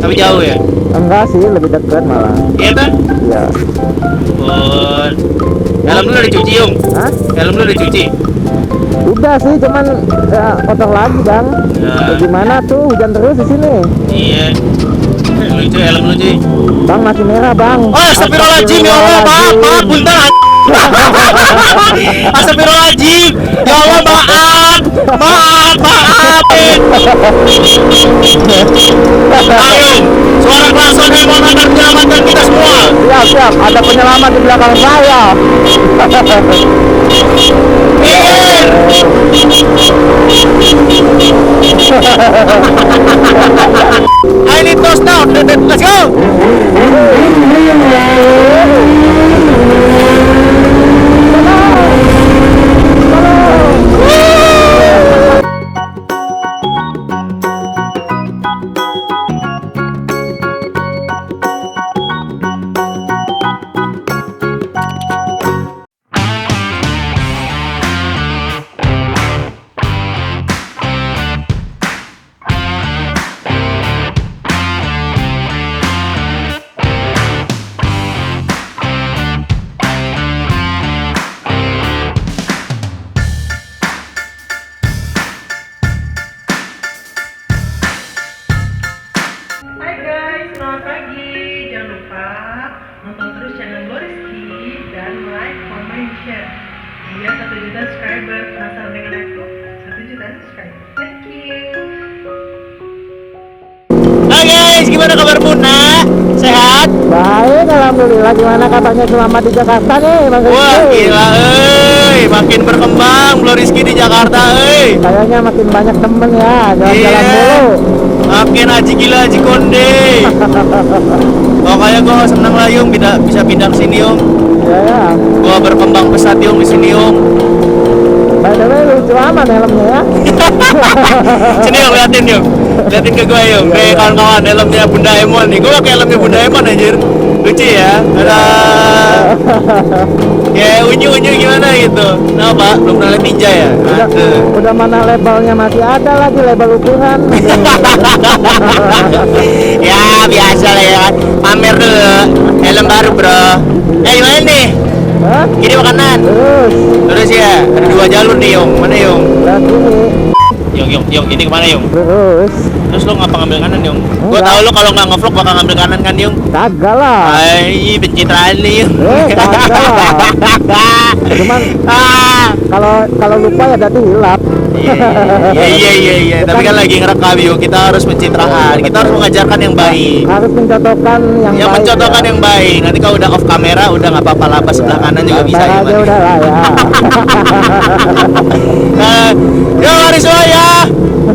Tapi jauh ya? Enggak sih, lebih dekat malah. Iya kan? Iya. Ampun. Helm lu udah dicuci, Yung? Hah? Helm lu udah dicuci? Udah sih, cuman ya, kotor lagi bang. Ya. Ya, gimana tuh, hujan terus di sini. Iya. Lucu helm lu, cuy. Bang masih merah bang. Oh, astagfirullahaladzim, ya Allah, maaf, punten. Astagfirullahaladzim, ya Allah, maafin. Ayo, suara klakson handphone akan menyelamatkan kita semua. Siap siap, ada penyelamat di belakang saya. I need those now. Let's go. Hai guys, selamat pagi. Jangan lupa nonton terus channel Gloriski dan like, comment, share. Biar 1 juta subscriber. Penasaran dengan aku? 1 juta subscriber. Thank you. Hai guys, gimana kabar Muna? Sehat? Baik, alhamdulillah. Gimana kabarnya selamat di Jakarta nih bang? Wah, Rizky? gila, makin berkembang Gloriski di Jakarta, Kayaknya makin banyak temen ya, jalan-jalan Iya. mulu. Makin aji gila, aji konde. Pokoknya gue seneng lah, Yung, bisa pindah ke sini, Yung. Iya ya. Gue berkembang pesat, Yung, di sini, Yung. By the way, lucu aman helmnya ya. Sini, Yung, liatin, Yung. Liatin ke gue, Yung. Nih, kawan-kawan, helmnya Bunda Emon nih. Gue pakai helmnya Bunda Emon, anjir. Lucu ya. Ada kayak unyu-unyu gimana gitu. Nah, Pak, belum pernah lihat ninja ya? Udah mana labelnya masih ada lagi, label ukuran. Ya, biasa lah ya. Pamer dulu. Helm baru, bro. Gimana nih? Hah? Kiri apa kanan? Terus ya, ada 2 jalur nih, Yung. Mana, Yung? Lihat ini. Yung, ini kemana, Yung? Terus Lo ngapa ngambil kanan, Yung? Gua Enggak. tahu lo kalau nggak ngevlog bakal ngambil kanan kan, Yung? kagak lah. Ay, pencitraan nih, Yung. Kagak lah. Cuman kalau lupa ya berarti hilap. Iya. Tapi kan lagi ngerekam, Yung. Kita harus pencitraan. Kita harus mengajarkan yang baik. Harus mencontohkan yang baik. Mencontohkan ya. yang baik. Nanti kalau udah off kamera udah nggak apa-apa lah, pas sebelah kanan juga bisa. Santai aja udah lah ya. Yo, mari semua ya.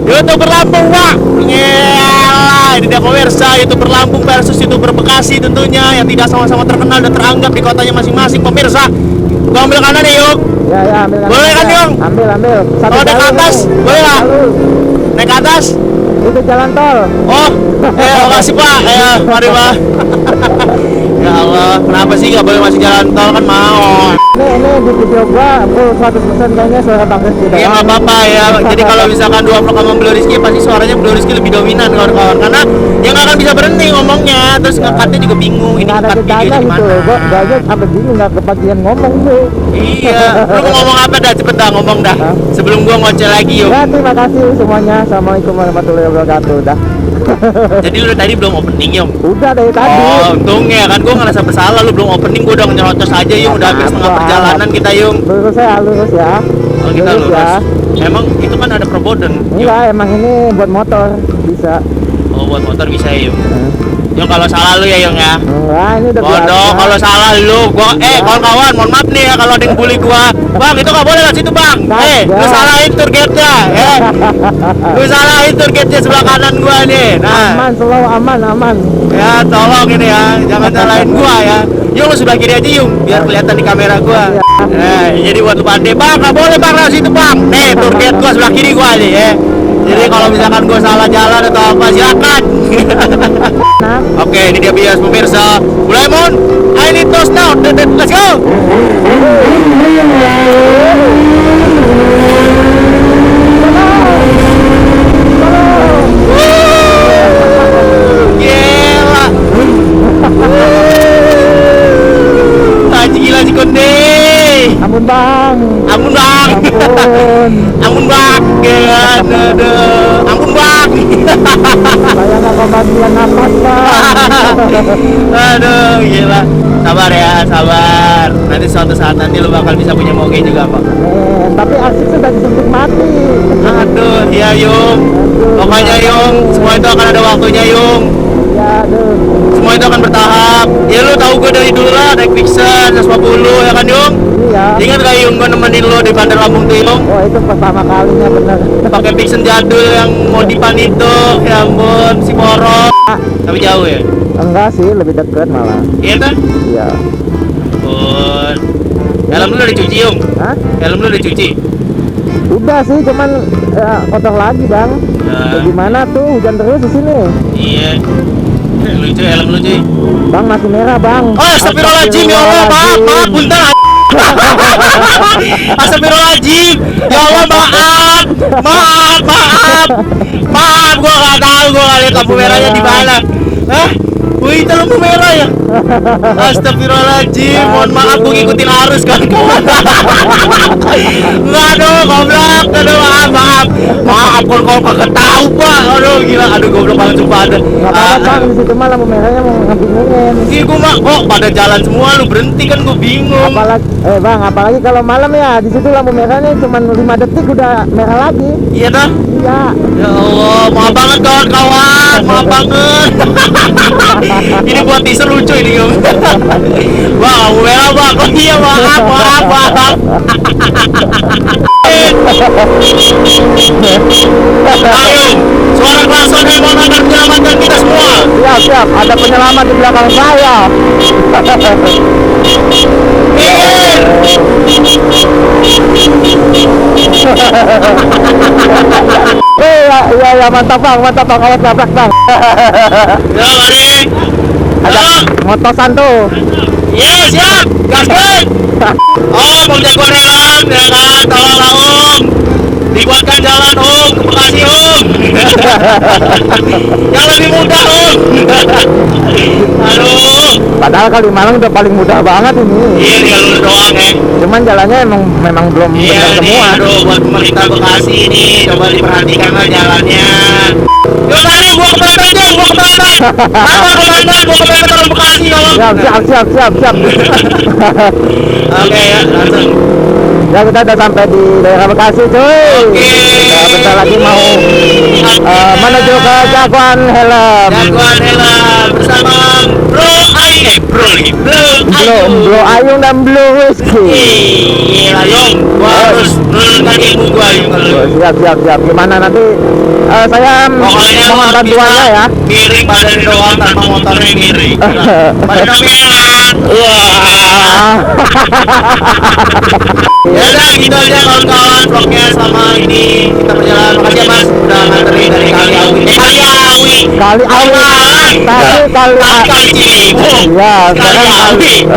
YouTuber Lampung, Pak. Nyelah, ini dia pemirsa YouTuber Lampung versus YouTuber Bekasi tentunya yang tidak sama-sama terkenal dan teranggap di kotanya masing-masing, pemirsa. Gua ambil kanan ya, Yung. Ya, ambil. Boleh kan, Yung? Ambil. Kalau naik ke atas, boleh nggak? Naik ke atas? Itu jalan tol. Oh, makasih Pak. Mari Pak. Ya Allah, kenapa sih nggak boleh masuk jalan tol, kan mau? Ini di video gua full 100% kayaknya suara Bang Rizky. Iya, nggak apa-apa ya. Jadi kalau misalkan dua vlog sama Blue Rizky, pasti suaranya Blue Rizky lebih dominan kawan-kawan. Karena dia nggak akan bisa berhenti ngomongnya. Terus ngekatnya juga bingung. Ini Nggak ada ngekat jedanya videonya gitu. gimana? Gua aja sampai bingung nggak kebagian ngomong tuh. Iya. Lu mau ngomong apa dah? Cepet dah ngomong dah. Hah? Sebelum gua ngoceh lagi, yuk. Ya, terima kasih semuanya. Assalamualaikum warahmatullahi wabarakatuh. Dah. Jadi lu tadi belum opening, Yung? Udah dari tadi. Oh, untungnya kan gua ngerasa bersalah, lu belum opening, gua udah nyerocos aja, Yung. Udah hampir setengah perjalanan kita, Yung. Lurus ya. Kalau kita lurus. ya. Emang itu kan ada perboden. Enggak, emang ini buat motor bisa. Oh, buat motor bisa ya, Yung. Yung, kalau salah lu ya, Yung ya. Enggak, ini udah Bodoh, kalau salah lu, kawan-kawan, mohon maaf nih ya kalau ada yang bully gua. Bang, itu nggak boleh lewat situ, Bang. Lu salahin tour guide-nya, Lu salahin tour guide-nya sebelah kanan gua nih. Nah, aman, selalu aman. ya tolong ini ya, jangan salahin gua ya. Yung, lu sebelah kiri aja, Yung, biar kelihatan di kamera gua. Jadi buat lu pade, Bang, nggak boleh Bang lewat situ, Bang. Nih, tour guide gua sebelah kiri gua nih ya. Jadi kalau misalkan gua salah jalan atau apa, silakan. Nah, Oke, ini dia bias pemirsa. Doraemon, I need those now. Let's go. pembagian nafas bang. Aduh, gila. Sabar ya, sabar. Nanti suatu saat nanti lu bakal bisa punya moge juga kok. Tapi asik sudah disuntik mati. Aduh, iya Yung. Pokoknya Yung, semua itu akan ada waktunya Yung. Ya aduh. Semua itu akan bertahap. Ya lu tahu gue dari dulu lah, naik Vixen 150 ya kan Yung? Iya. Ingat gak Yung gue nemenin lu di Bandar Lampung tuh Yung? Oh itu pertama kalinya bener. Pakai Vixen jadul yang modifan itu, ya ampun, si Porok. Tapi jauh ya? Enggak sih, lebih dekat malah. Iya kan? Iya. Ampun. Helm lu udah dicuci Yung? Hah? Helm lu udah dicuci? Udah sih, cuman ya, kotor lagi bang. Nah. Gimana tuh hujan terus di sini? Iya. Lucu helm lu cuy. Bang masih merah bang. Oh, astagfirullahaladzim ya Allah, maaf, punten. Astagfirullahaladzim, ya Allah maaf, gua nggak tahu, gua nggak lihat lampu merahnya di mana. Hah? Wih, itu lampu merah ya? Astagfirullahaladzim, mohon maaf, gua ngikutin arus kawan-kawan. Nggak, aduh, goblok, aduh, maaf, kalau kagak tahu pak, aduh gila, aduh goblok banget sumpah ada. Nggak apa-apa bang, di situ mah lampu merahnya mau ngebingungin. Iya gua mah kok pada jalan semua lu berhenti kan gua bingung. Apalagi, bang, apalagi kalau malam ya, di situ lampu merahnya cuma 5 detik udah merah lagi. Iya dah. Iya. Ya Allah, maaf banget kawan-kawan, maaf banget. Ini buat teaser lucu ini Om. Wah, lampu merah bang, oh iya maaf. Ayo, suara klakson handphone akan menyelamatkan kita semua. Siap, ada penyelamat di belakang saya. Iya, mantap bang, awas nabrak bang. Ya, mari. Ada motosan tuh. Iya, siap, gaskan. Oh, mau jagoan helm, ya kan, tolonglah Om. Dibuatkan jalan Om, ke Bekasi Om. Yang lebih mudah Om. Aduh. Padahal Kalimalang udah paling mudah banget ini. Iya, tinggal lurus doang ya. Cuman jalannya memang belum Iya benar nih, semua. aduh, buat pemerintah Bekasi ini, coba diperhatikan lah jalannya. Yuk tadi gua kepepet deh, gua kepepet. Apa komandan, gua kepepet orang Bekasi tolong. Siap. Oke ya, langsung. Ya kita udah sampai di daerah Bekasi cuy. Oke. Kita bentar lagi mau menuju ke Jagoan Helm. Jagoan helm bersama Bro Bro Ayung dan Blue Whiskey. Gila Yung, gua harus menurunkan ilmu gua Yung kalau. Siap. Gimana nanti saya Pokoknya mohon harus bantuannya bisa ya. miring badan doang tanpa motornya miring. Badan miring. Wah. Ya udah gitu aja kawan-kawan vlognya selama ini kita berjalan. Makasih ya Mas udah nganterin dari Kali Awi. Kali Ciliwung. Iya, sekarang Kali.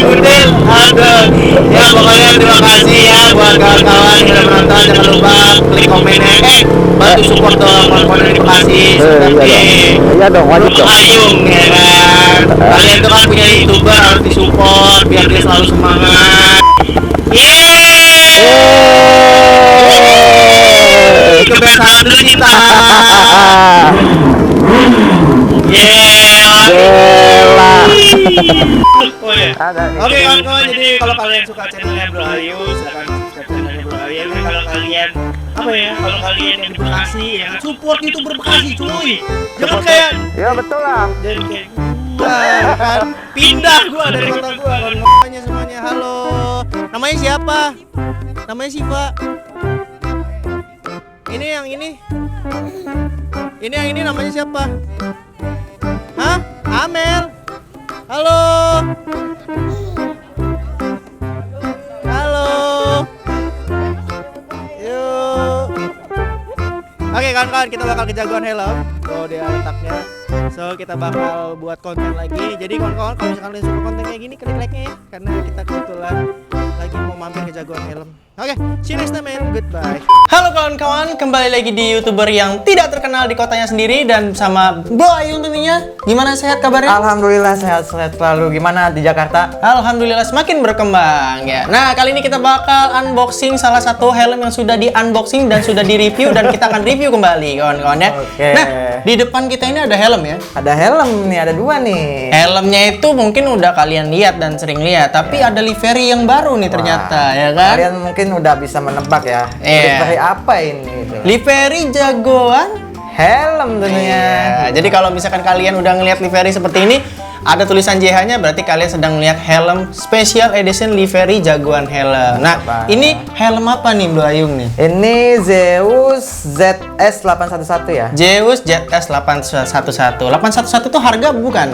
Budel. Aduh. Ya pokoknya terima kasih ya buat kawan-kawan yang udah menonton. Jangan lupa klik komennya. Bantu support dong kawan-kawan di Bekasi. Iya dong, wajib dong. Ayung ya kan. Kalian tuh kan punya YouTuber harus disupport biar dia selalu semangat. Yeay! Kebiasaan dulu kita. Oke kawan-kawan, jadi kalau kalian suka channelnya Bro Ayu, silakan subscribe channelnya Bro Ayu. Kalau kalian kalau kalian yang di Bekasi ya support YouTuber Bekasi cuy. Jangan kayak Ya betul lah. dan kayak gua kan pindah gua dari kota gua kan ngomongnya semuanya. Halo, namanya siapa? Namanya Siva. Ini yang ini namanya siapa? Hah? Amel. Halo. Yuk. Oke kawan-kawan, kita bakal ke Jagoan Helm. Tuh dia letaknya. So kita bakal buat konten lagi. Jadi kawan-kawan kalau misalkan kalian suka konten kayak gini, klik like-nya ya. Karena kita kebetulan lagi mau mampir ke Jagoan Helm. Oke, see you next time man. Goodbye. Halo kawan-kawan, kembali lagi di YouTuber yang tidak terkenal di kotanya sendiri dan sama Bro Ayung tentunya. Gimana, sehat kabarnya? Alhamdulillah sehat-sehat selalu. Gimana di Jakarta? Alhamdulillah semakin berkembang ya. Nah, kali ini kita bakal unboxing salah satu helm yang sudah di-unboxing dan sudah di-review dan kita akan review kembali kawan-kawan ya. Oke. Nah, di depan kita ini ada helm ya. Ada helm nih, ada 2 nih. Helmnya itu mungkin udah kalian lihat dan sering lihat, tapi ada livery yang baru nih ternyata, ya kan? Kalian mungkin udah bisa menebak ya. Iya. Livery apa ini? Livery jagoan Helm tentunya. Iya. Jadi kalau misalkan kalian udah ngelihat livery seperti ini, ada tulisan JH-nya, berarti kalian sedang melihat helm Special Edition Livery Jagoan Helm. Nah, Apa? ini helm apa nih Bro Ayung nih? Ini Zeus ZS811 ya. Zeus ZS 811. 811 itu harga bukan?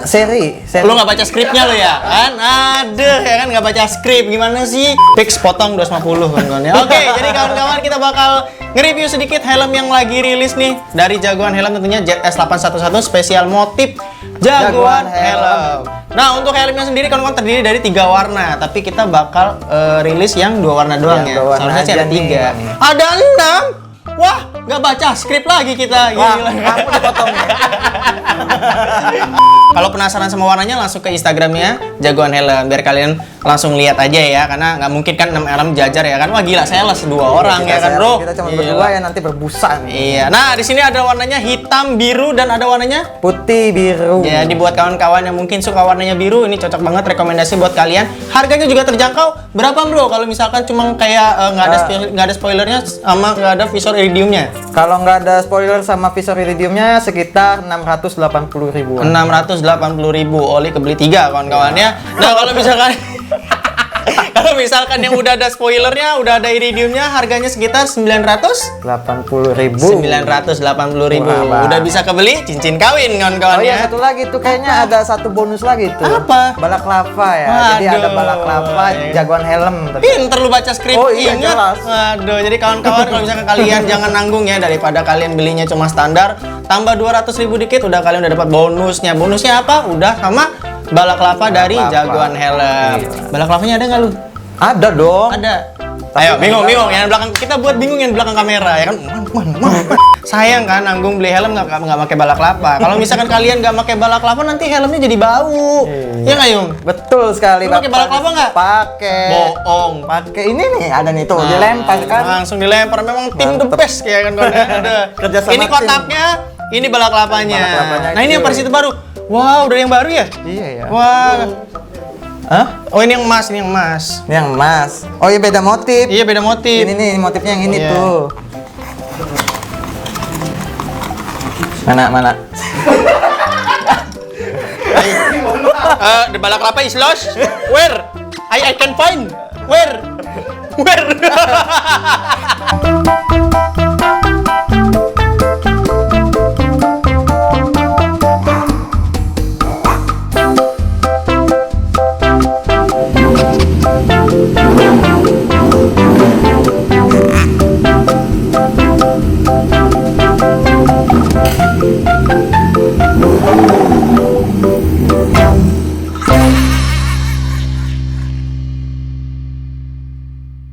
Seri. Lu nggak baca skripnya lo ya? Kan ada ya kan nggak baca skrip, gimana sih? Fix potong 250 kawan-kawan ya. Oke, jadi kawan-kawan kita bakal nge-review sedikit helm yang lagi rilis nih dari Jagoan Helm, tentunya ZS 811 spesial motif Jagoan Helm. Nah, untuk helmnya sendiri kawan-kawan terdiri dari 3 warna, tapi kita bakal rilis yang 2 warna doang Yang ya. 2 warna Seharusnya sih ada aja 3. nih. Ada 6. Wah, nggak baca skrip lagi kita. Wah, Gila. kamu dipotong ya. Kalau penasaran sama warnanya langsung ke Instagramnya Jagoan Helm biar kalian langsung lihat aja ya, karena nggak mungkin kan 6 helm jajar ya kan. Wah gila, sales 2 orang ya kan bro. Kita cuma Gila. berdua ya, nanti berbusa nih. Iya. Nah, di sini ada warnanya hitam, biru, dan ada warnanya Putih, biru. ya. Dibuat kawan-kawan yang mungkin suka warnanya biru, ini cocok banget, rekomendasi buat kalian. Harganya juga terjangkau. Berapa bro? Kalau misalkan cuma kayak nggak ada spoilernya sama nggak ada visor iridiumnya? Kalau nggak ada spoiler sama visor iridiumnya sekitar 680 ribuan. 680.000, Oli kebeli 3 kawan-kawannya. Nah, kalau misalkan yang udah ada spoilernya, udah ada iridiumnya, harganya sekitar 980.000. 80 ribu. Wah, Udah bisa kebeli cincin kawin kawan-kawan Oh iya, ya. satu lagi tuh kayaknya ada satu bonus lagi tuh. Apa? Balaklava ya. Jadi Waduh. ada balaklava Jagoan Helm. Pinter lu baca skrip. Oh iya, ingat. jelas. Waduh, jadi kawan-kawan kalau misalkan kalian jangan nanggung ya, daripada kalian belinya cuma standar, tambah 200.000 dikit udah kalian udah dapat bonusnya. Bonusnya apa? Udah sama balaklava dari Jagoan Helm. Balaklavanya ada nggak lu? Ada dong. Ada. Ayo, bingung yang belakang, kita buat bingung yang belakang kamera ya kan. Sayang kan nanggung beli helm nggak pakai balaklava. Kalau misalkan kalian nggak pakai balaklava, nanti helmnya jadi bau. Iya nggak Yung? Betul sekali. Lu pakai Bapak. balaklava nggak? Pakai. Bohong. Pakai ini nih, ada nih tuh, Nah, dilempar kan. langsung dilempar, memang tim the Mantep. best kayak kan kawan. Ada. Kerja sama Ini tim. kotaknya, ini balaklavanya. Balaklavanya Nah, ini yang cuy. versi terbaru. Wow, udah yang baru ya? Iya ya. Wah. Hah? Oh, ini yang emas, ini yang emas. Ini yang emas. Oh iya, beda motif. Iya, beda motif. Ini nih motifnya yang ini Iya. tuh. Mana? The balaklava is lost. Where? I can find. Where?